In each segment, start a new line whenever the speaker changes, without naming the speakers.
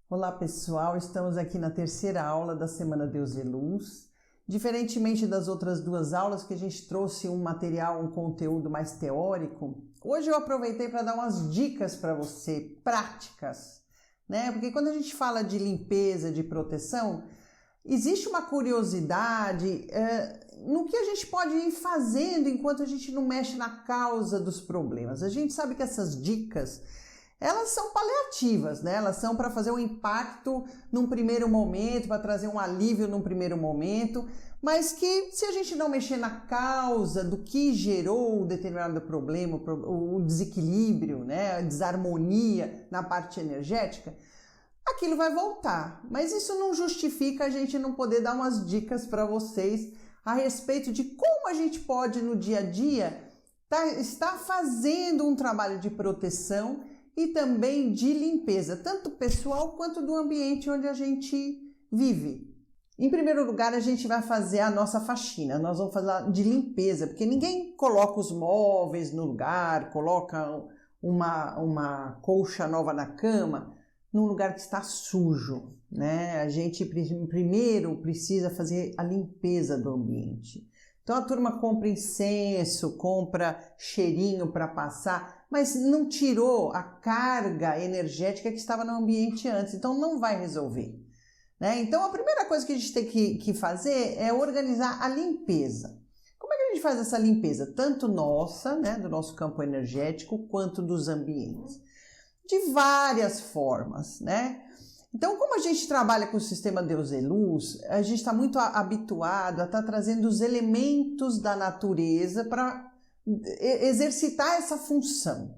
Olá pessoal, estamos aqui na terceira aula da Semana Deus e Luz. Diferentemente das outras duas aulas que a gente trouxe um material, um conteúdo mais teórico, hoje eu aproveitei para dar umas dicas para você, práticas, né? Porque quando a gente fala de limpeza, de proteção, existe uma curiosidade no que a gente pode ir fazendo enquanto a gente não mexe na causa dos problemas. A gente sabe que essas dicas, elas são paliativas, né? Elas são para fazer um impacto num primeiro momento, para trazer um alívio num primeiro momento, mas que se a gente não mexer na causa do que gerou o determinado problema, o desequilíbrio, né? A desarmonia na parte energética, aquilo vai voltar. Mas isso não justifica a gente não poder dar umas dicas para vocês a respeito de como a gente pode no dia a dia estar fazendo um trabalho de proteção e também de limpeza, tanto pessoal quanto do ambiente onde a gente vive. Em primeiro lugar, a gente vai fazer a nossa faxina, nós vamos falar de limpeza, porque ninguém coloca os móveis no lugar, coloca uma colcha nova na cama, num lugar que está sujo, né? A gente primeiro precisa fazer a limpeza do ambiente. Então a turma compra incenso, compra cheirinho para passar, mas não tirou a carga energética que estava no ambiente antes, então não vai resolver, né? Então a primeira coisa que a gente tem que fazer é organizar a limpeza. Como é que a gente faz essa limpeza? Tanto nossa, né, do nosso campo energético, quanto dos ambientes. De várias formas, né? Então, como a gente trabalha com o sistema Deus e Luz, a gente está muito habituado a estar trazendo os elementos da natureza para exercitar essa função,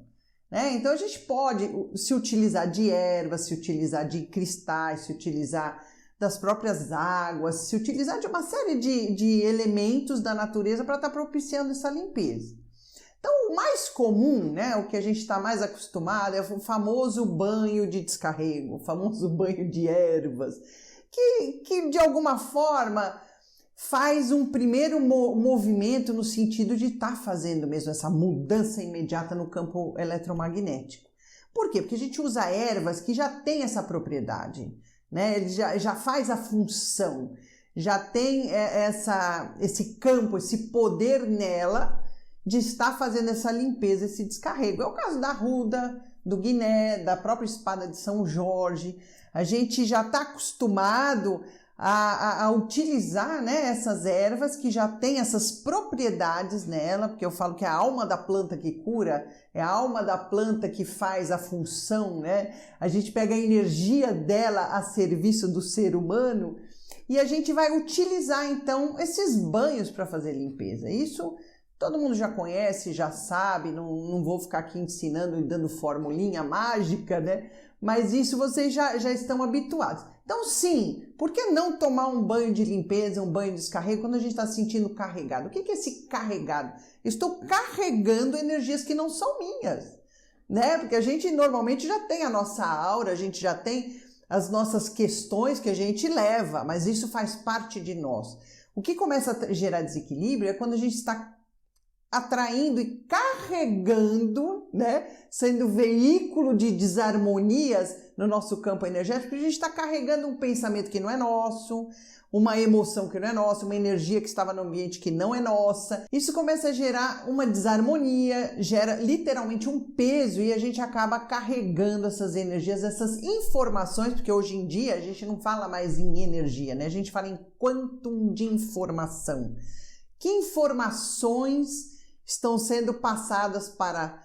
né? Então, a gente pode se utilizar de ervas, se utilizar de cristais, se utilizar das próprias águas, se utilizar de uma série de elementos da natureza para estar propiciando essa limpeza. Então, o mais comum, né, o que a gente está mais acostumado é o famoso banho de descarrego, o famoso banho de ervas, que de alguma forma faz um primeiro movimento no sentido de estar fazendo mesmo essa mudança imediata no campo eletromagnético. Por quê? Porque a gente usa ervas que já têm essa propriedade, né? Ele já faz a função, já tem esse campo, esse poder nela, de estar fazendo essa limpeza, esse descarrego. É o caso da arruda, do guiné, da própria espada de São Jorge. A gente já está acostumado a utilizar, né, essas ervas que já têm essas propriedades nela, porque eu falo que é a alma da planta que cura, é a alma da planta que faz a função, né? A gente pega a energia dela a serviço do ser humano e a gente vai utilizar, então, esses banhos para fazer limpeza. Isso todo mundo já conhece, já sabe, não vou ficar aqui ensinando e dando formulinha mágica, né? Mas isso vocês já estão habituados. Então, sim, por que não tomar um banho de limpeza, um banho de descarrego quando a gente está se sentindo carregado? O que é esse carregado? Estou carregando energias que não são minhas, né? Porque a gente normalmente já tem a nossa aura, a gente já tem as nossas questões que a gente leva, mas isso faz parte de nós. O que começa a gerar desequilíbrio é quando a gente está atraindo e carregando, né, sendo veículo de desarmonias no nosso campo energético, a gente está carregando um pensamento que não é nosso, uma emoção que não é nossa, uma energia que estava no ambiente que não é nossa. Isso começa a gerar uma desarmonia, gera literalmente um peso e a gente acaba carregando essas energias, essas informações, porque hoje em dia a gente não fala mais em energia, né? A gente fala em quantum de informação. Que informações estão sendo passadas para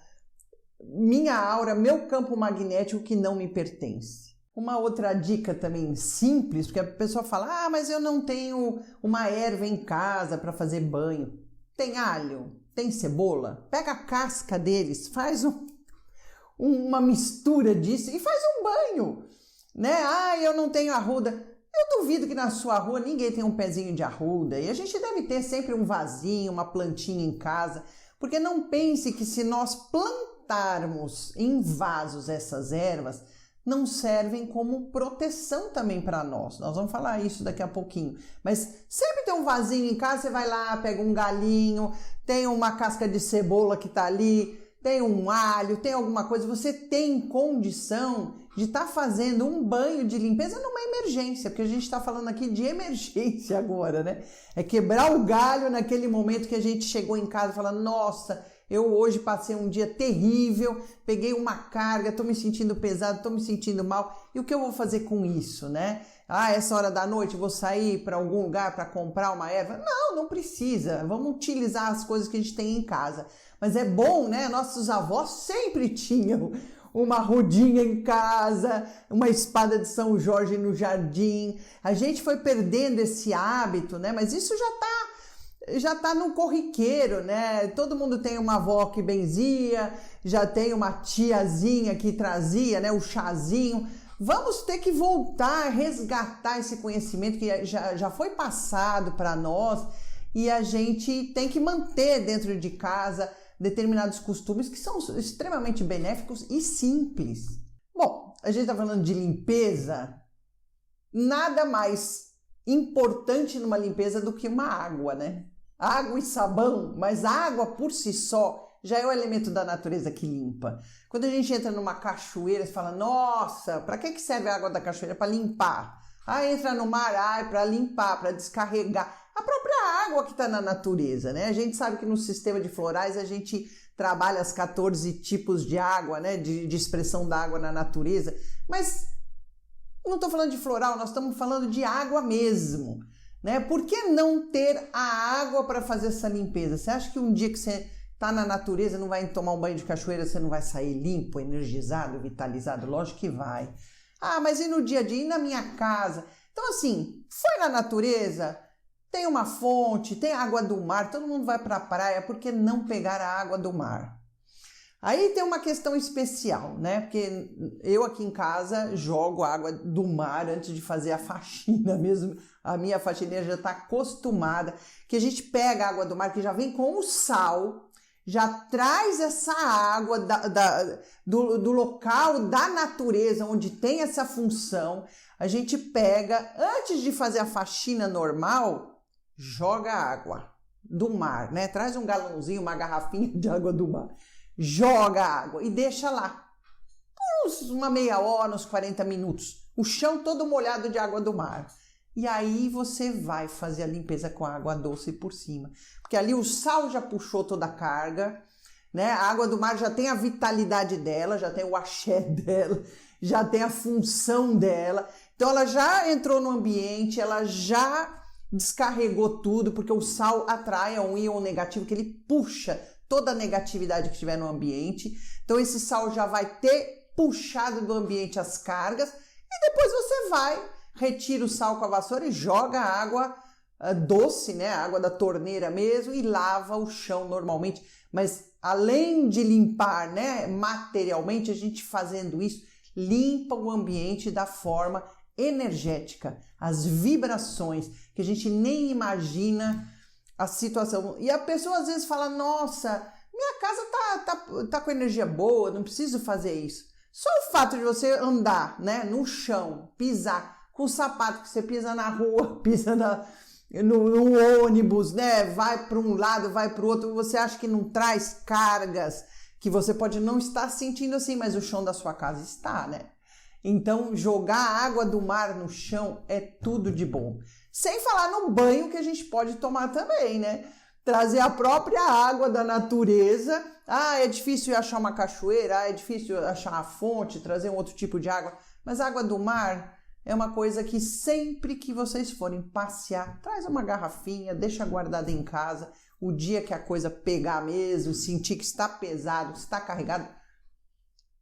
minha aura, meu campo magnético que não me pertence? Uma outra dica também simples, porque a pessoa fala, mas eu não tenho uma erva em casa para fazer banho. Tem alho? Tem cebola? Pega a casca deles, faz uma mistura disso e faz um banho, né? Eu não tenho arruda. Eu duvido que na sua rua ninguém tem um pezinho de arruda e a gente deve ter sempre um vasinho, uma plantinha em casa, porque não pense que se nós plantarmos em vasos essas ervas, não servem como proteção também para nós. Nós vamos falar isso daqui a pouquinho. Mas sempre tem um vasinho em casa, você vai lá, pega um galinho, tem uma casca de cebola que está ali, tem um alho, tem alguma coisa, você tem condição de estar fazendo um banho de limpeza numa emergência, porque a gente está falando aqui de emergência agora, né? É quebrar o galho naquele momento que a gente chegou em casa falando, nossa, eu hoje passei um dia terrível, peguei uma carga, estou me sentindo pesado, estou me sentindo mal, e o que eu vou fazer com isso, né? Essa hora da noite vou sair para algum lugar para comprar uma erva? Não, não precisa, vamos utilizar as coisas que a gente tem em casa. Mas é bom, né? Nossos avós sempre tinham uma rodinha em casa, uma espada de São Jorge no jardim. A gente foi perdendo esse hábito, né? Mas isso já tá no corriqueiro, né? Todo mundo tem uma avó que benzia, já tem uma tiazinha que trazia, né? O chazinho. Vamos ter que voltar a resgatar esse conhecimento que já foi passado para nós e a gente tem que manter dentro de casa determinados costumes que são extremamente benéficos e simples. Bom, a gente está falando de limpeza, nada mais importante numa limpeza do que uma água, né? Água e sabão, mas a água por si só já é o elemento da natureza que limpa. Quando a gente entra numa cachoeira, você fala, nossa, para que serve a água da cachoeira? Para limpar. Entra no mar, para limpar, para descarregar. A própria água que está na natureza, né? A gente sabe que no sistema de florais a gente trabalha as 14 tipos de água, né? De expressão da água na natureza, mas não estou falando de floral, nós estamos falando de água mesmo, né? Por que não ter a água para fazer essa limpeza? Você acha que um dia que você está na natureza, não vai tomar um banho de cachoeira, você não vai sair limpo, energizado, vitalizado? Lógico que vai. Mas e no dia a dia? E na minha casa? Então assim, foi na natureza? Tem uma fonte, tem água do mar, todo mundo vai para a praia, por que não pegar a água do mar? Aí tem uma questão especial, né? Porque eu aqui em casa jogo água do mar antes de fazer a faxina mesmo. A minha faxineira já está acostumada, que a gente pega a água do mar, que já vem com o sal, já traz essa água do local da natureza, onde tem essa função. A gente pega, antes de fazer a faxina normal, joga água do mar, né? Traz um galãozinho, uma garrafinha de água do mar, joga água e deixa lá por uma meia hora, uns 40 minutos, o chão todo molhado de água do mar. E aí você vai fazer a limpeza com a água doce por cima, porque ali o sal já puxou toda a carga, né? A água do mar já tem a vitalidade dela, já tem o axé dela, já tem a função dela, então ela já entrou no ambiente, ela já descarregou tudo, porque o sal atrai um íon negativo que ele puxa toda a negatividade que estiver no ambiente. Então esse sal já vai ter puxado do ambiente as cargas e depois você vai, retira o sal com a vassoura e joga a água doce, né, a água da torneira mesmo, e lava o chão normalmente. Mas além de limpar, né, materialmente, a gente fazendo isso, limpa o ambiente da forma energética, as vibrações, que a gente nem imagina a situação. E a pessoa às vezes fala, nossa, minha casa tá com energia boa, não preciso fazer isso. Só o fato de você andar, né, no chão, pisar, com o sapato que você pisa na rua, pisa no ônibus, né, vai para um lado, vai para o outro, você acha que não traz cargas, que você pode não estar sentindo assim, mas o chão da sua casa está, né? Então, jogar a água do mar no chão é tudo de bom. Sem falar no banho que a gente pode tomar também, né? Trazer a própria água da natureza. É difícil achar uma cachoeira, é difícil achar uma fonte, trazer um outro tipo de água. Mas a água do mar é uma coisa que sempre que vocês forem passear, traz uma garrafinha, deixa guardada em casa. O dia que a coisa pegar mesmo, sentir que está pesado, que está carregado,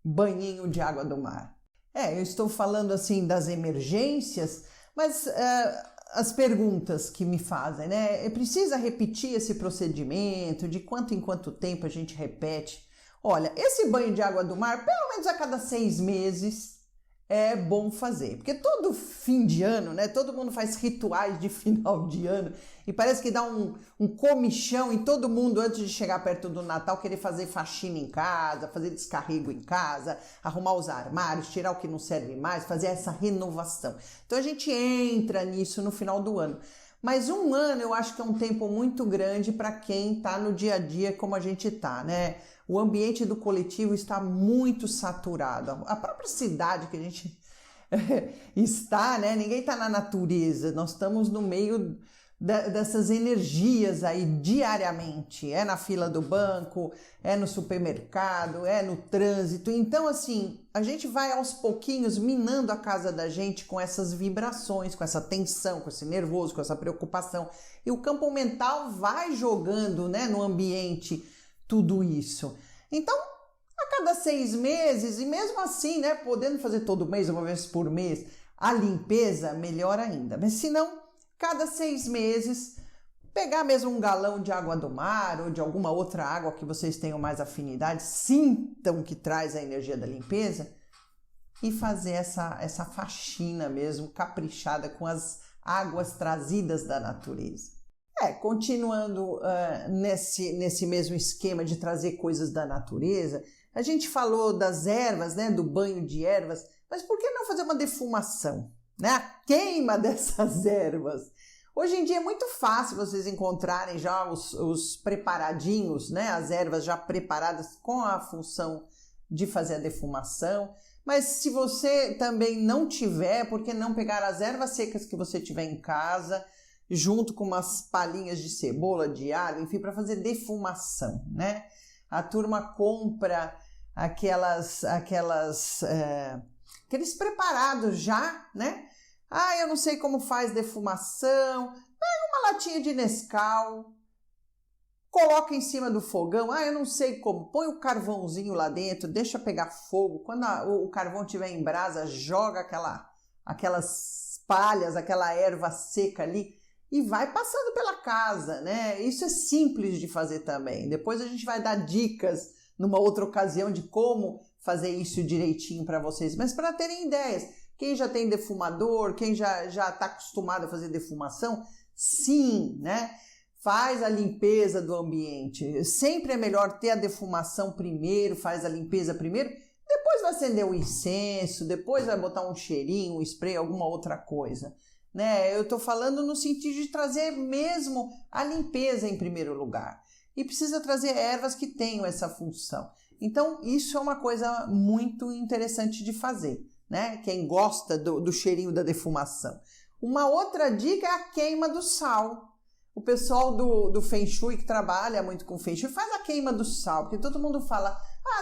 banhinho de água do mar. Eu estou falando assim das emergências, mas as perguntas que me fazem, né? Precisa repetir esse procedimento? De quanto em quanto tempo a gente repete? Olha, esse banho de água do mar, pelo menos a cada 6 meses, é bom fazer. Porque todo fim de ano, né? Todo mundo faz rituais de final de ano e parece que dá um comichão em todo mundo antes de chegar perto do Natal, querer fazer faxina em casa, fazer descarrego em casa, arrumar os armários, tirar o que não serve mais, fazer essa renovação. Então a gente entra nisso no final do ano. Mas um ano eu acho que é um tempo muito grande para quem está no dia a dia como a gente está, né? O ambiente do coletivo está muito saturado. A própria cidade que a gente está, né? Ninguém está na natureza, nós estamos no meio dessas energias aí diariamente, é na fila do banco, é no supermercado, é no trânsito. Então, assim, a gente vai aos pouquinhos minando a casa da gente com essas vibrações, com essa tensão, com esse nervoso, com essa preocupação. E o campo mental vai jogando, né, no ambiente tudo isso. Então, a cada 6 meses, e mesmo assim, né, podendo fazer todo mês, uma vez por mês, a limpeza, melhor ainda. Mas se não, cada 6 meses, pegar mesmo um galão de água do mar ou de alguma outra água que vocês tenham mais afinidade, sintam que traz a energia da limpeza e fazer essa faxina mesmo, caprichada com as águas trazidas da natureza. Continuando nesse mesmo esquema de trazer coisas da natureza, a gente falou das ervas, né, do banho de ervas, mas por que não fazer uma defumação? Né? A queima dessas ervas. Hoje em dia é muito fácil vocês encontrarem já os preparadinhos, né? As ervas já preparadas com a função de fazer a defumação. Mas se você também não tiver, por que não pegar as ervas secas que você tiver em casa, junto com umas palhinhas de cebola, de alho, enfim, para fazer defumação, né? A turma compra aqueles preparados já, né? Eu não sei como faz defumação. Pega uma latinha de Nescau, coloca em cima do fogão. Eu não sei como. Põe o carvãozinho lá dentro, deixa pegar fogo. Quando o carvão estiver em brasa, joga aquelas palhas, aquela erva seca ali e vai passando pela casa, né? Isso é simples de fazer também. Depois a gente vai dar dicas numa outra ocasião de como fazer isso direitinho para vocês, mas para terem ideias. Quem já tem defumador, quem já está acostumado a fazer defumação, sim, né? Faz a limpeza do ambiente. Sempre é melhor ter a defumação primeiro, faz a limpeza primeiro, depois vai acender o incenso, depois vai botar um cheirinho, um spray, alguma outra coisa, né? Eu estou falando no sentido de trazer mesmo a limpeza em primeiro lugar. E precisa trazer ervas que tenham essa função. Então, isso é uma coisa muito interessante de fazer, né? Quem gosta do cheirinho da defumação. Uma outra dica é a queima do sal. O pessoal do Feng Shui, que trabalha muito com Feng Shui, faz a queima do sal, porque todo mundo fala,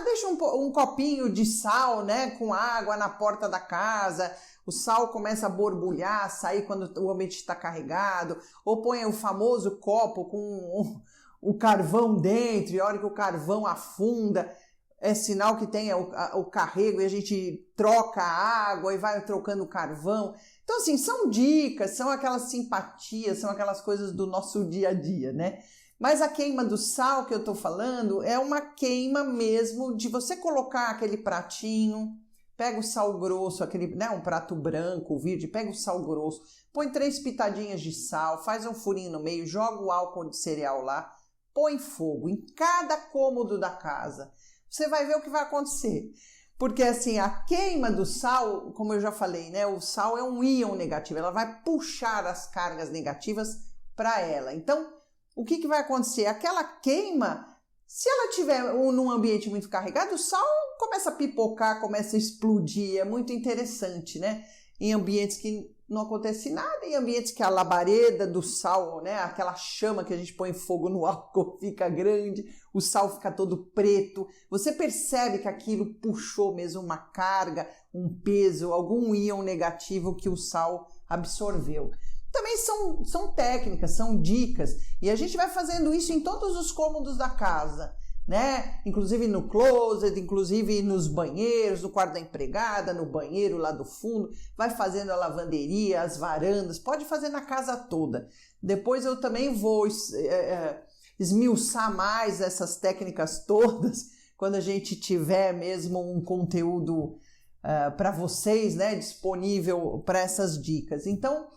deixa um copinho de sal, né, com água na porta da casa, o sal começa a borbulhar, sair quando o ambiente está carregado, ou põe o famoso copo com o carvão dentro, e a hora que o carvão afunda, é sinal que tem o carrego e a gente troca a água e vai trocando o carvão. Então, assim, são dicas, são aquelas simpatias, são aquelas coisas do nosso dia a dia, né? Mas a queima do sal que eu tô falando é uma queima mesmo de você colocar aquele pratinho, pega o sal grosso, aquele, né, um prato branco, verde, pega o sal grosso, põe 3 pitadinhas de sal, faz um furinho no meio, joga o álcool de cereal lá, põe fogo em cada cômodo da casa. Você vai ver o que vai acontecer. Porque assim, a queima do sal, como eu já falei, né? O sal é um íon negativo, ela vai puxar as cargas negativas para ela. Então, o que vai acontecer? Aquela queima, se ela tiver num ambiente muito carregado, o sal começa a pipocar, começa a explodir, é muito interessante, né? Em ambientes que não acontece nada, em ambientes que a labareda do sal, né, aquela chama que a gente põe fogo no álcool fica grande, o sal fica todo preto, você percebe que aquilo puxou mesmo uma carga, um peso, algum íon negativo que o sal absorveu. Também são técnicas, são dicas, e a gente vai fazendo isso em todos os cômodos da casa, né? Inclusive no closet, inclusive nos banheiros, no quarto da empregada, no banheiro lá do fundo, vai fazendo a lavanderia, as varandas, pode fazer na casa toda. Depois eu também vou esmiuçar mais essas técnicas todas quando a gente tiver mesmo um conteúdo para vocês, né, disponível para essas dicas. Então,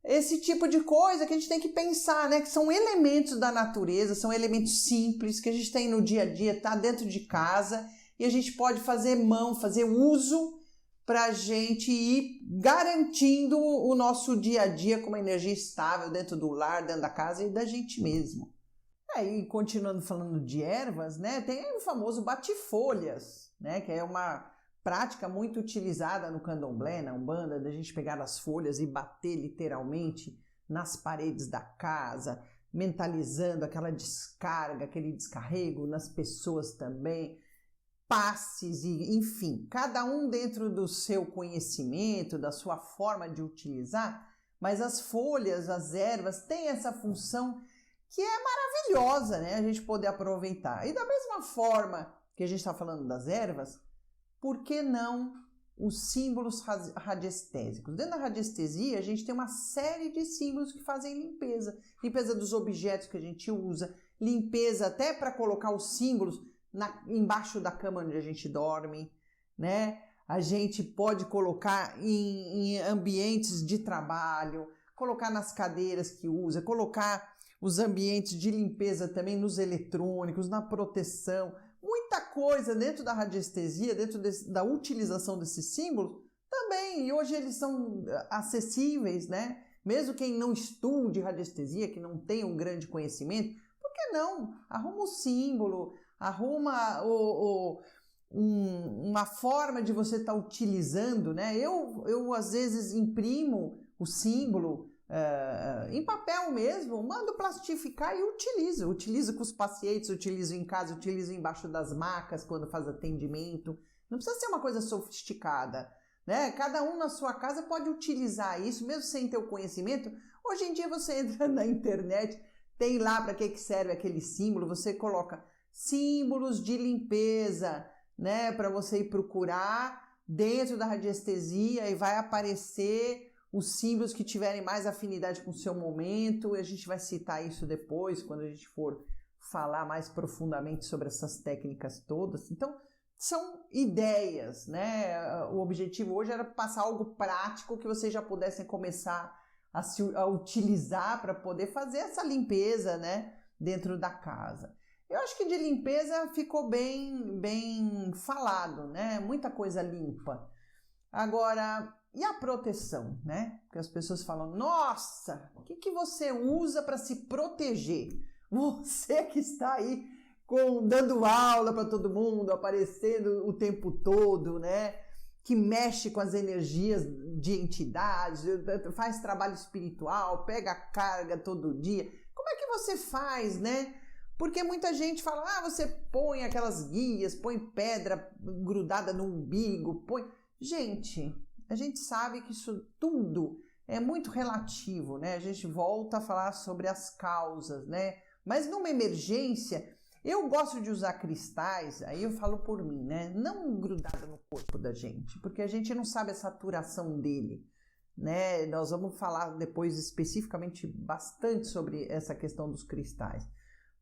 esse tipo de coisa que a gente tem que pensar, né? Que são elementos da natureza, são elementos simples que a gente tem no dia a dia, tá dentro de casa e a gente pode fazer fazer uso para a gente ir garantindo o nosso dia a dia com uma energia estável dentro do lar, dentro da casa e da gente mesmo. E continuando falando de ervas, né, tem o famoso bate-folhas, né, que é uma prática muito utilizada no candomblé, na Umbanda, da gente pegar as folhas e bater literalmente nas paredes da casa, mentalizando aquela descarga, aquele descarrego nas pessoas também, passes e enfim, cada um dentro do seu conhecimento, da sua forma de utilizar, mas as folhas, as ervas têm essa função que é maravilhosa, né? A gente poder aproveitar. E da mesma forma que a gente está falando das ervas, por que não os símbolos radiestésicos? Dentro da radiestesia, a gente tem uma série de símbolos que fazem limpeza. Limpeza dos objetos que a gente usa, limpeza até para colocar os símbolos embaixo da cama onde a gente dorme, né? A gente pode colocar em ambientes de trabalho, colocar nas cadeiras que usa, colocar os ambientes de limpeza também nos eletrônicos, na proteção, muita coisa dentro da radiestesia, dentro da utilização desses símbolos também, e hoje eles são acessíveis, né? Mesmo quem não estude radiestesia, que não tem um grande conhecimento, por que não? Arruma o símbolo, arruma uma forma de você estar utilizando, né? Eu às vezes imprimo o símbolo em papel mesmo, mando plastificar e utilizo com os pacientes, utilizo em casa, utilizo embaixo das macas quando faz atendimento. Não precisa ser uma coisa sofisticada, né? Cada um na sua casa pode utilizar isso, mesmo sem ter o conhecimento. Hoje em dia você entra na internet, tem lá para que serve aquele símbolo, você coloca símbolos de limpeza, né, para você ir procurar dentro da radiestesia e vai aparecer os símbolos que tiverem mais afinidade com o seu momento, e a gente vai citar isso depois, quando a gente for falar mais profundamente sobre essas técnicas todas. Então, são ideias, né? O objetivo hoje era passar algo prático que vocês já pudessem começar a utilizar para poder fazer essa limpeza, né, dentro da casa. Eu acho que de limpeza ficou bem falado, né? Muita coisa limpa. Agora, e a proteção, né? Porque as pessoas falam, nossa, o que você usa para se proteger? Você que está aí dando aula para todo mundo, aparecendo o tempo todo, né? Que mexe com as energias de entidades, faz trabalho espiritual, pega carga todo dia. Como é que você faz, né? Porque muita gente fala, você põe aquelas guias, põe pedra grudada no umbigo, põe... Gente, a gente sabe que isso tudo é muito relativo, né? A gente volta a falar sobre as causas, né? Mas numa emergência, eu gosto de usar cristais, aí eu falo por mim, né? Não grudada no corpo da gente, porque a gente não sabe a saturação dele, né? Nós vamos falar depois especificamente bastante sobre essa questão dos cristais.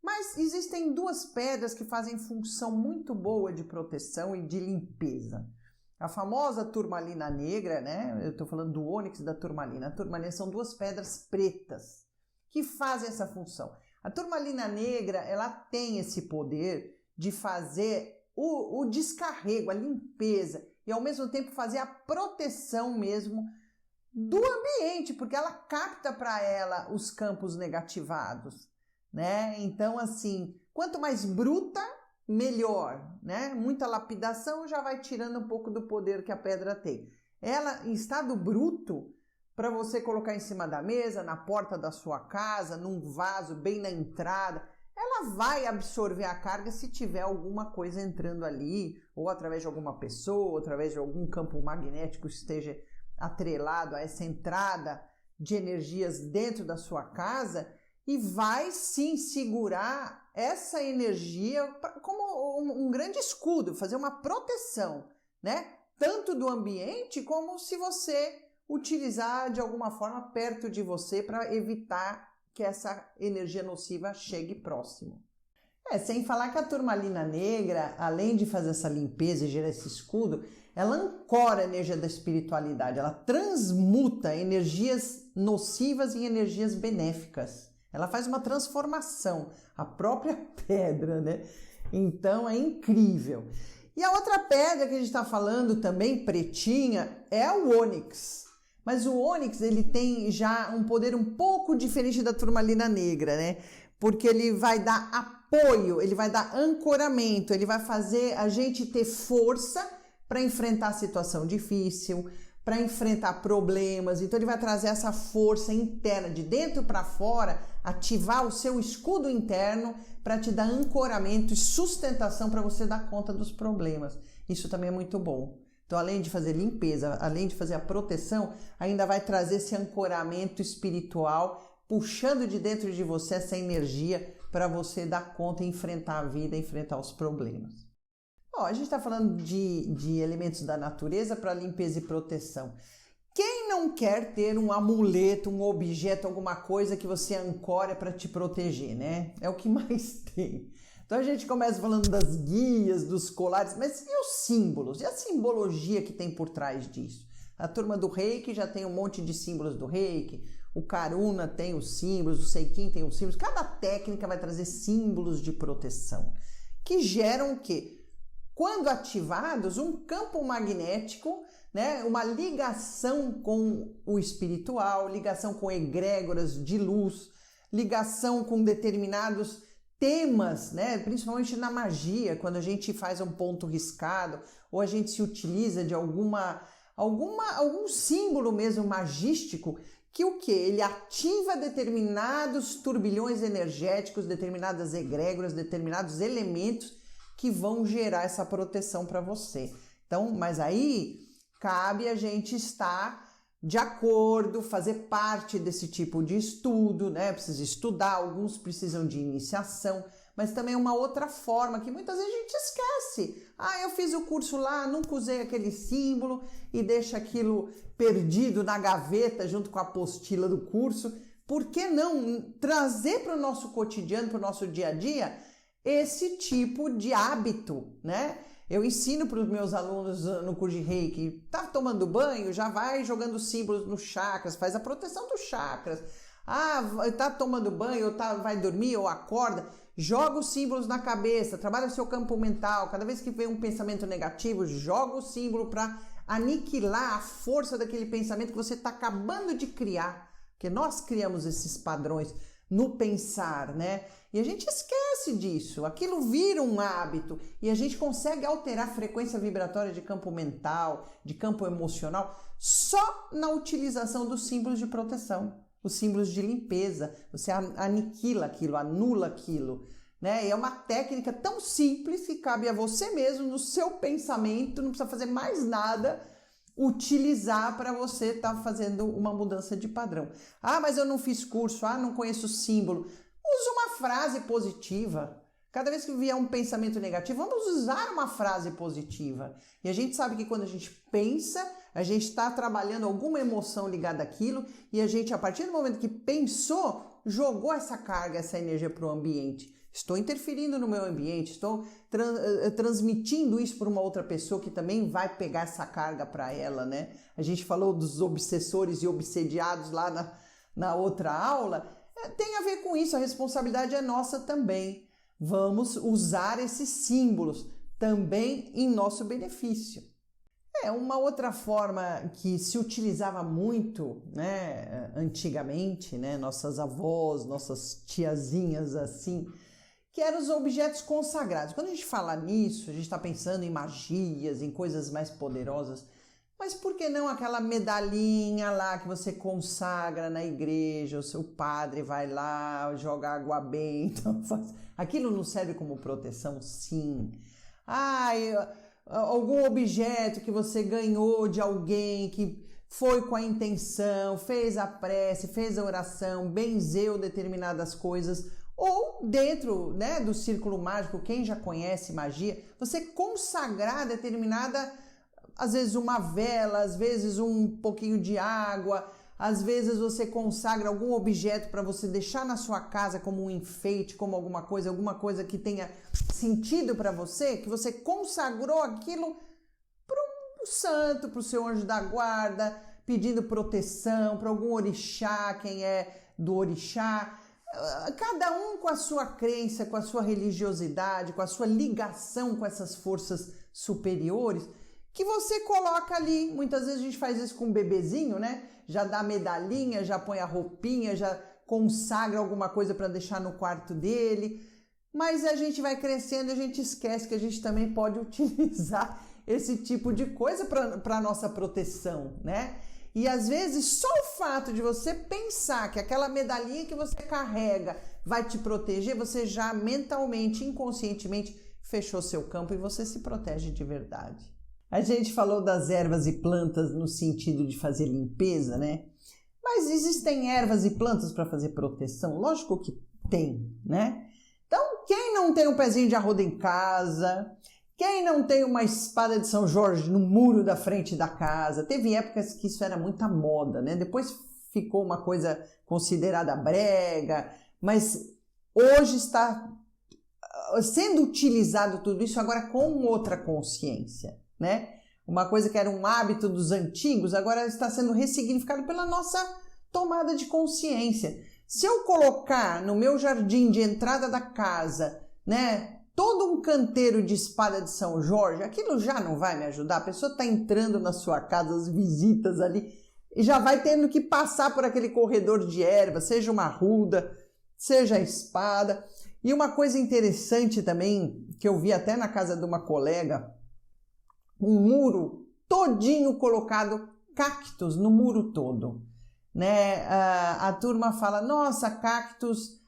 Mas existem duas pedras que fazem função muito boa de proteção e de limpeza. A famosa turmalina negra, né? Eu estou falando do ônix e da turmalina. A turmalina são duas pedras pretas que fazem essa função. A turmalina negra, ela tem esse poder de fazer o descarrego, a limpeza e ao mesmo tempo fazer a proteção mesmo do ambiente, porque ela capta para ela os campos negativados, né? Então, assim, quanto mais bruta, melhor, né? Muita lapidação já vai tirando um pouco do poder que a pedra tem. Ela, em estado bruto, para você colocar em cima da mesa, na porta da sua casa, num vaso, bem na entrada, ela vai absorver a carga se tiver alguma coisa entrando ali, ou através de alguma pessoa, ou através de algum campo magnético que esteja atrelado a essa entrada de energias dentro da sua casa, e vai sim segurar essa energia como um grande escudo, fazer uma proteção, né? Tanto do ambiente como se você utilizar de alguma forma perto de você para evitar que essa energia nociva chegue próximo. Sem falar que a turmalina negra, além de fazer essa limpeza e gerar esse escudo, ela ancora a energia da espiritualidade, ela transmuta energias nocivas em energias benéficas. Ela faz uma transformação, a própria pedra, né? Então é incrível. E a outra pedra que a gente está falando também, pretinha, é o ônix. Mas o ônix, ele tem já um poder um pouco diferente da turmalina negra, né? Porque ele vai dar apoio, ele vai dar ancoramento, ele vai fazer a gente ter força para enfrentar a situação difícil, para enfrentar problemas. Então ele vai trazer essa força interna de dentro para fora, ativar o seu escudo interno para te dar ancoramento e sustentação para você dar conta dos problemas. Isso também é muito bom. Então, além de fazer limpeza, além de fazer a proteção, ainda vai trazer esse ancoramento espiritual, puxando de dentro de você essa energia para você dar conta e enfrentar a vida, enfrentar os problemas. Bom, a gente está falando de elementos da natureza para limpeza e proteção. Quem não quer ter um amuleto, um objeto, alguma coisa que você ancora para te proteger, né? É o que mais tem. Então a gente começa falando das guias, dos colares, mas e os símbolos? E a simbologia que tem por trás disso? A turma do Reiki já tem um monte de símbolos do Reiki, o Karuna tem os símbolos, o Seikin tem os símbolos, cada técnica vai trazer símbolos de proteção, que geram o quê? Quando ativados, um campo magnético, né, uma ligação com o espiritual, ligação com egrégoras de luz, ligação com determinados temas, né, principalmente na magia, quando a gente faz um ponto riscado ou a gente se utiliza de algum símbolo mesmo magístico, que o que? Ele ativa determinados turbilhões energéticos, determinadas egrégoras, determinados elementos que vão gerar essa proteção para você. Então, mas aí cabe a gente estar de acordo, fazer parte desse tipo de estudo, né? Precisa estudar, alguns precisam de iniciação, mas também uma outra forma que muitas vezes a gente esquece. Eu fiz o curso lá, nunca usei aquele símbolo e deixa aquilo perdido na gaveta junto com a apostila do curso. Por que não trazer para o nosso cotidiano, para o nosso dia a dia, esse tipo de hábito, né? Eu ensino para os meus alunos no curso de Reiki, tá tomando banho, já vai jogando símbolos nos chakras, faz a proteção dos chakras. Tá tomando banho, ou vai dormir, ou acorda, joga os símbolos na cabeça, trabalha o seu campo mental. Cada vez que vem um pensamento negativo, joga o símbolo para aniquilar a força daquele pensamento que você está acabando de criar. Porque nós criamos esses padrões no pensar, né? E a gente esquece disso, aquilo vira um hábito e a gente consegue alterar a frequência vibratória de campo mental, de campo emocional, só na utilização dos símbolos de proteção, os símbolos de limpeza. Você aniquila aquilo, anula aquilo, né? E é uma técnica tão simples que cabe a você mesmo, no seu pensamento, não precisa fazer mais nada, utilizar para você estar fazendo uma mudança de padrão. Mas eu não fiz curso, não conheço o símbolo. Use uma frase positiva. Cada vez que vier um pensamento negativo, vamos usar uma frase positiva. E a gente sabe que quando a gente pensa, a gente está trabalhando alguma emoção ligada àquilo e a gente, a partir do momento que pensou, jogou essa carga, essa energia para o ambiente. Estou interferindo no meu ambiente, estou transmitindo isso para uma outra pessoa que também vai pegar essa carga para ela, né? A gente falou dos obsessores e obsediados lá na outra aula. Tem a ver com isso, a responsabilidade é nossa também. Vamos usar esses símbolos também em nosso benefício. Uma outra forma que se utilizava muito, né, antigamente, né, nossas avós, nossas tiazinhas assim, que eram os objetos consagrados. Quando a gente fala nisso, a gente está pensando em magias, em coisas mais poderosas, mas por que não aquela medalhinha lá que você consagra na igreja, o seu padre vai lá, joga água benta, aquilo não serve como proteção? Sim. Algum objeto que você ganhou de alguém que foi com a intenção, fez a prece, fez a oração, benzeu determinadas coisas, ou dentro, né, do círculo mágico, quem já conhece magia, você consagrar determinada, às vezes uma vela, às vezes um pouquinho de água, às vezes você consagra algum objeto para você deixar na sua casa como um enfeite, como alguma coisa que tenha sentido para você, que você consagrou aquilo para um santo, para o seu anjo da guarda, pedindo proteção para algum orixá, quem é do orixá. Cada um com a sua crença, com a sua religiosidade, com a sua ligação com essas forças superiores, que você coloca ali. Muitas vezes a gente faz isso com um bebezinho, né? Já dá medalhinha, já põe a roupinha, já consagra alguma coisa para deixar no quarto dele. Mas a gente vai crescendo e a gente esquece que a gente também pode utilizar esse tipo de coisa para nossa proteção, né? E às vezes só o fato de você pensar que aquela medalhinha que você carrega vai te proteger, você já mentalmente, inconscientemente fechou seu campo e você se protege de verdade. A gente falou das ervas e plantas no sentido de fazer limpeza, né? Mas existem ervas e plantas para fazer proteção? Lógico que tem, né? Então, quem não tem um pezinho de arruda em casa, quem não tem uma espada de São Jorge no muro da frente da casa? Teve épocas que isso era muita moda, né? Depois ficou uma coisa considerada brega, mas hoje está sendo utilizado tudo isso agora com outra consciência, né? Uma coisa que era um hábito dos antigos, agora está sendo ressignificado pela nossa tomada de consciência. Se eu colocar no meu jardim de entrada da casa, né, todo um canteiro de espada de São Jorge, aquilo já não vai me ajudar. A pessoa está entrando na sua casa, as visitas ali, e já vai tendo que passar por aquele corredor de erva, seja uma arruda, seja a espada. E uma coisa interessante também, que eu vi até na casa de uma colega, um muro todinho colocado, cactos no muro todo, né? A turma fala, nossa, cactus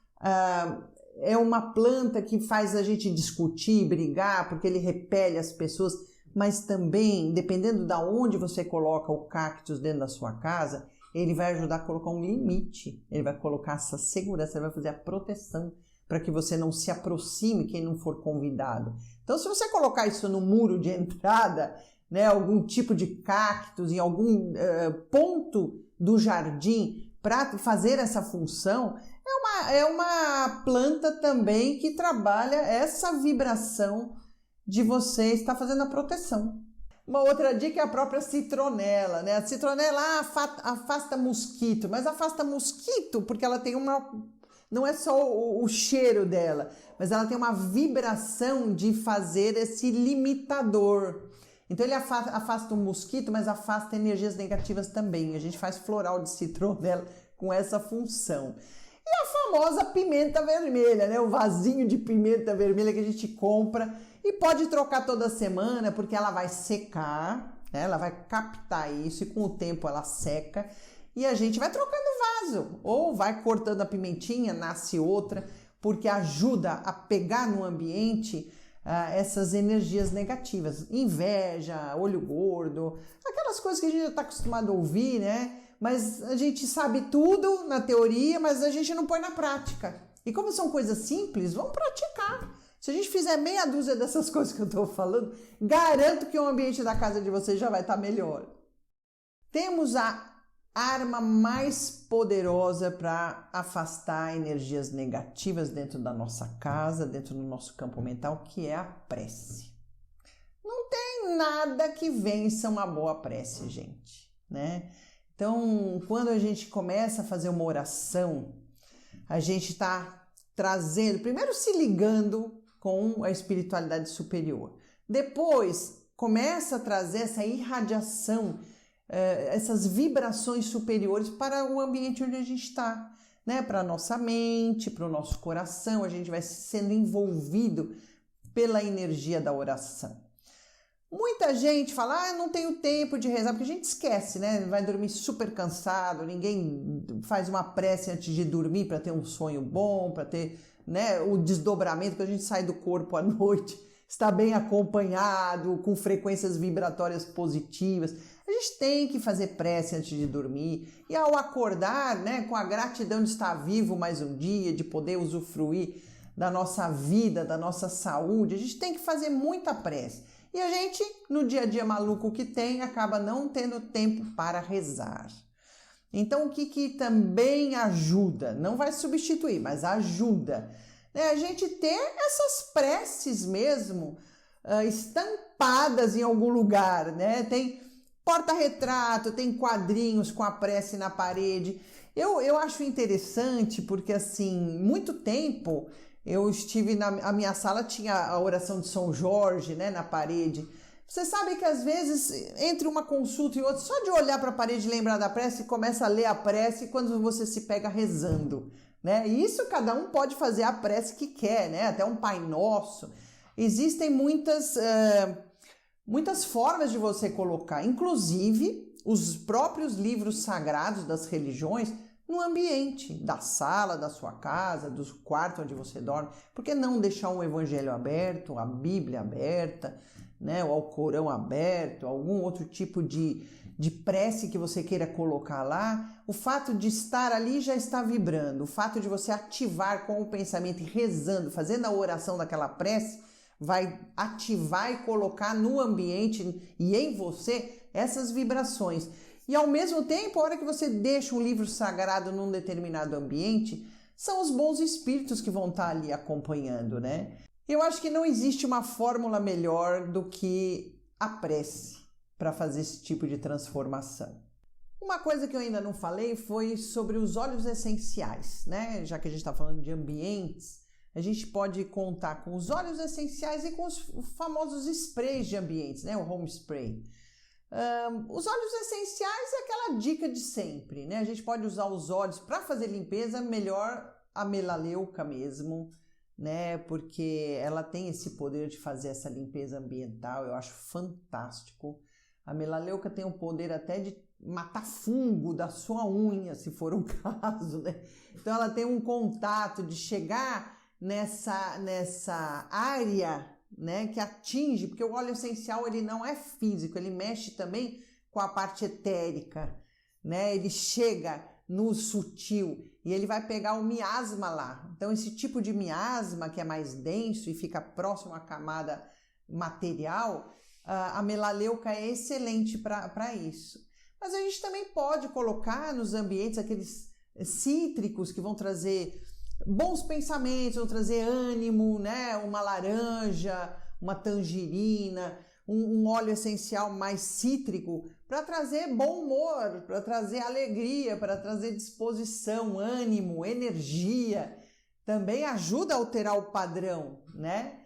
é uma planta que faz a gente discutir, brigar, porque ele repele as pessoas, mas também, dependendo de onde você coloca o cactus dentro da sua casa, ele vai ajudar a colocar um limite, ele vai colocar essa segurança, ele vai fazer a proteção para que você não se aproxime quem não for convidado. Então, se você colocar isso no muro de entrada, né, algum tipo de cactus em algum ponto do jardim para fazer essa função, é uma planta também que trabalha essa vibração de você estar fazendo a proteção. Uma outra dica é a própria citronela, né? A citronela afasta mosquito, mas afasta mosquito porque ela tem não é só o cheiro dela, mas ela tem uma vibração de fazer esse limitador. Então ele afasta o mosquito, mas afasta energias negativas também. A gente faz floral de citronela com essa função. E a famosa pimenta vermelha, né? O vasinho de pimenta vermelha que a gente compra e pode trocar toda semana porque ela vai secar, né? Ela vai captar isso e com o tempo ela seca. E a gente vai trocando o vaso, ou vai cortando a pimentinha, nasce outra, porque ajuda a pegar no ambiente essas energias negativas. Inveja, olho gordo, aquelas coisas que a gente já está acostumado a ouvir, né? Mas a gente sabe tudo na teoria, mas a gente não põe na prática. E como são coisas simples, vamos praticar. Se a gente fizer meia dúzia dessas coisas que eu estou falando, garanto que o ambiente da casa de vocês já vai estar melhor. Temos a arma mais poderosa para afastar energias negativas dentro da nossa casa, dentro do nosso campo mental, que é a prece. Não tem nada que vença uma boa prece, gente, né? Então, quando a gente começa a fazer uma oração, a gente está trazendo, primeiro se ligando com a espiritualidade superior. Depois, começa a trazer essa irradiação, essas vibrações superiores para o ambiente onde a gente está, né? Para a nossa mente, para o nosso coração, a gente vai sendo envolvido pela energia da oração. Muita gente fala, não tenho tempo de rezar, porque a gente esquece, né? Vai dormir super cansado, ninguém faz uma prece antes de dormir para ter um sonho bom, para ter, né, o desdobramento, que a gente sai do corpo à noite, está bem acompanhado, com frequências vibratórias positivas. A gente tem que fazer prece antes de dormir e ao acordar, né, com a gratidão de estar vivo mais um dia, de poder usufruir da nossa vida, da nossa saúde, a gente tem que fazer muita prece. E a gente, no dia a dia maluco que tem, acaba não tendo tempo para rezar. Então, o que também ajuda, não vai substituir, mas ajuda, né? A gente ter essas preces mesmo estampadas em algum lugar, né? Tem porta-retrato, tem quadrinhos com a prece na parede. Eu acho interessante porque, assim, muito tempo eu estive a minha sala tinha a oração de São Jorge, né, na parede. Você sabe que às vezes, entre uma consulta e outra, só de olhar para a parede e lembrar da prece, começa a ler a prece quando você se pega rezando, né? E isso cada um pode fazer a prece que quer, né? Até um Pai Nosso. Existem muitas formas de você colocar, inclusive os próprios livros sagrados das religiões, no ambiente da sala, da sua casa, do quarto onde você dorme. Por que não deixar um evangelho aberto, a Bíblia aberta, né, o Alcorão aberto, algum outro tipo de prece que você queira colocar lá? O fato de estar ali já está vibrando. O fato de você ativar com o pensamento e rezando, fazendo a oração daquela prece, vai ativar e colocar no ambiente e em você essas vibrações. E ao mesmo tempo, a hora que você deixa um livro sagrado num determinado ambiente, são os bons espíritos que vão estar ali acompanhando, né? Eu acho que não existe uma fórmula melhor do que a prece para fazer esse tipo de transformação. Uma coisa que eu ainda não falei foi sobre os óleos essenciais, né? Já que a gente está falando de ambientes, a gente pode contar com os óleos essenciais e com os famosos sprays de ambientes, né? O home spray. Os óleos essenciais é aquela dica de sempre, né? A gente pode usar os óleos para fazer limpeza, melhor a melaleuca mesmo, né? Porque ela tem esse poder de fazer essa limpeza ambiental, eu acho fantástico. A melaleuca tem o poder até de matar fungo da sua unha, se for um caso, né? Então ela tem um contato de chegar nessa área, né, que atinge, porque o óleo essencial ele não é físico, ele mexe também com a parte etérica, né? Ele chega no sutil e ele vai pegar o miasma lá. Então esse tipo de miasma que é mais denso e fica próximo à camada material, a melaleuca é excelente para isso. Mas a gente também pode colocar nos ambientes aqueles cítricos que vão trazer bons pensamentos, vão trazer ânimo, né? Uma laranja, uma tangerina, um óleo essencial mais cítrico para trazer bom humor, para trazer alegria, para trazer disposição, ânimo, energia. Também ajuda a alterar o padrão, né?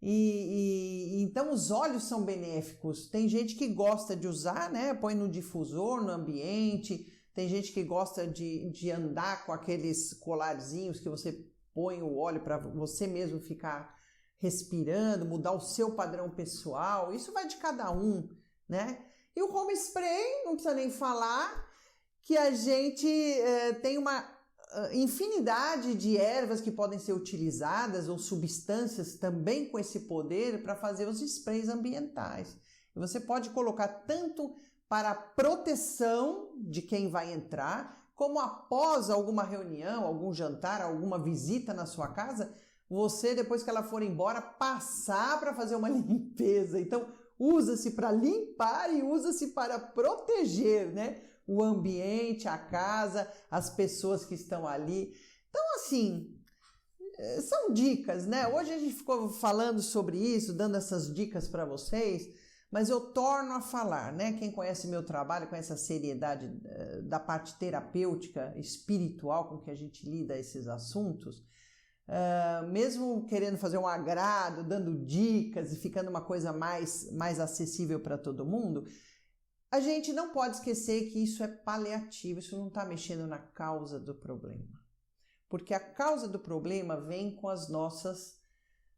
Então os óleos são benéficos. Tem gente que gosta de usar, né? Põe no difusor, no ambiente. Tem gente que gosta de andar com aqueles colarzinhos que você põe o óleo para você mesmo ficar respirando, mudar o seu padrão pessoal. Isso vai de cada um, né? E o home spray, não precisa nem falar, que a gente tem uma infinidade de ervas que podem ser utilizadas ou substâncias também com esse poder para fazer os sprays ambientais. E você pode colocar tanto para proteção de quem vai entrar, como após alguma reunião, algum jantar, alguma visita na sua casa, você, depois que ela for embora, passar para fazer uma limpeza. Então, usa-se para limpar e usa-se para proteger, né? O ambiente, a casa, as pessoas que estão ali. Então, assim, são dicas, né? Hoje a gente ficou falando sobre isso, dando essas dicas para vocês, mas eu torno a falar, né? Quem conhece meu trabalho, conhece a seriedade da parte terapêutica, espiritual com que a gente lida esses assuntos, mesmo querendo fazer um agrado, dando dicas e ficando uma coisa mais acessível para todo mundo, a gente não pode esquecer que isso é paliativo, isso não está mexendo na causa do problema. Porque a causa do problema vem com as nossas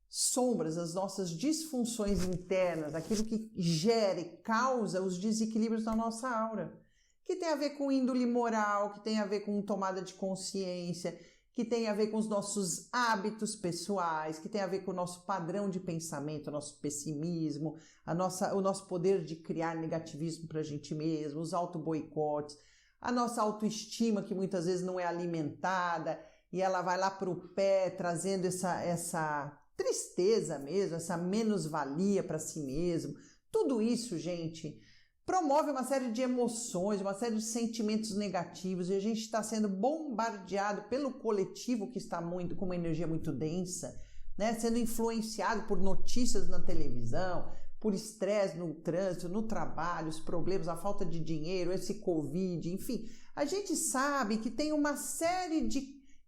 sombras, as nossas disfunções internas, aquilo que gera e causa os desequilíbrios da nossa aura, que tem a ver com índole moral, que tem a ver com tomada de consciência, que tem a ver com os nossos hábitos pessoais, que tem a ver com o nosso padrão de pensamento, o nosso pessimismo, o nosso poder de criar negativismo para a gente mesmo, os auto-boicotes, a nossa autoestima que muitas vezes não é alimentada e ela vai lá para o pé trazendo essa tristeza mesmo, essa menos-valia para si mesmo. Tudo isso, gente, promove uma série de emoções, uma série de sentimentos negativos e a gente está sendo bombardeado pelo coletivo que está com uma energia muito densa, né? Sendo influenciado por notícias na televisão, por estresse no trânsito, no trabalho, os problemas, a falta de dinheiro, esse Covid, enfim. A gente sabe que tem uma série de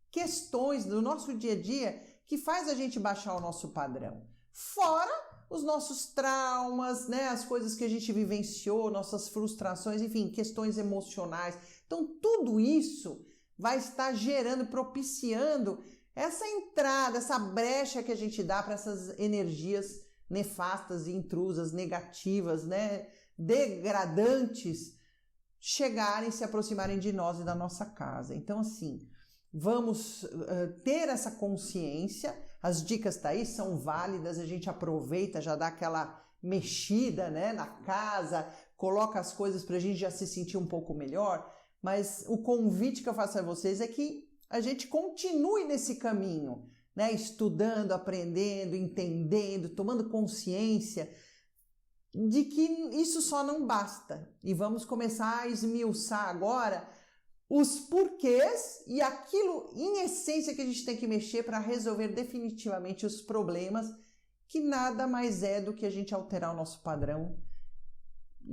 questões do nosso dia a dia que faz a gente baixar o nosso padrão. Fora os nossos traumas, né? As coisas que a gente vivenciou, nossas frustrações, enfim, questões emocionais. Então, tudo isso vai estar gerando, propiciando essa entrada, essa brecha que a gente dá para essas energias nefastas, intrusas, negativas, né? Degradantes, chegarem, se aproximarem de nós e da nossa casa. Então, assim, vamos ter essa consciência. As dicas tá aí, são válidas, a gente aproveita, já dá aquela mexida, né, na casa, coloca as coisas para a gente já se sentir um pouco melhor, mas o convite que eu faço a vocês é que a gente continue nesse caminho, né, estudando, aprendendo, entendendo, tomando consciência de que isso só não basta. E vamos começar a esmiuçar agora os porquês e aquilo em essência que a gente tem que mexer para resolver definitivamente os problemas, que nada mais é do que a gente alterar o nosso padrão,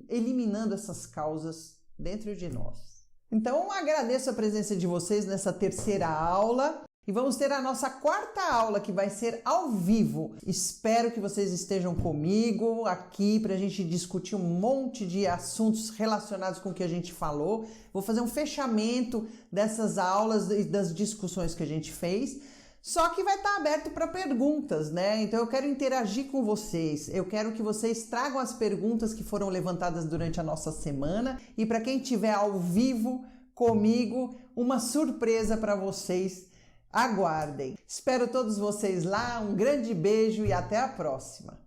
eliminando essas causas dentro de nós. Então, agradeço a presença de vocês nessa terceira aula. E vamos ter a nossa quarta aula, que vai ser ao vivo. Espero que vocês estejam comigo aqui para a gente discutir um monte de assuntos relacionados com o que a gente falou. Vou fazer um fechamento dessas aulas e das discussões que a gente fez. Só que vai estar aberto para perguntas, né? Então eu quero interagir com vocês. Eu quero que vocês tragam as perguntas que foram levantadas durante a nossa semana. E para quem estiver ao vivo comigo, uma surpresa para vocês. Aguardem. Espero todos vocês lá. Um grande beijo e até a próxima.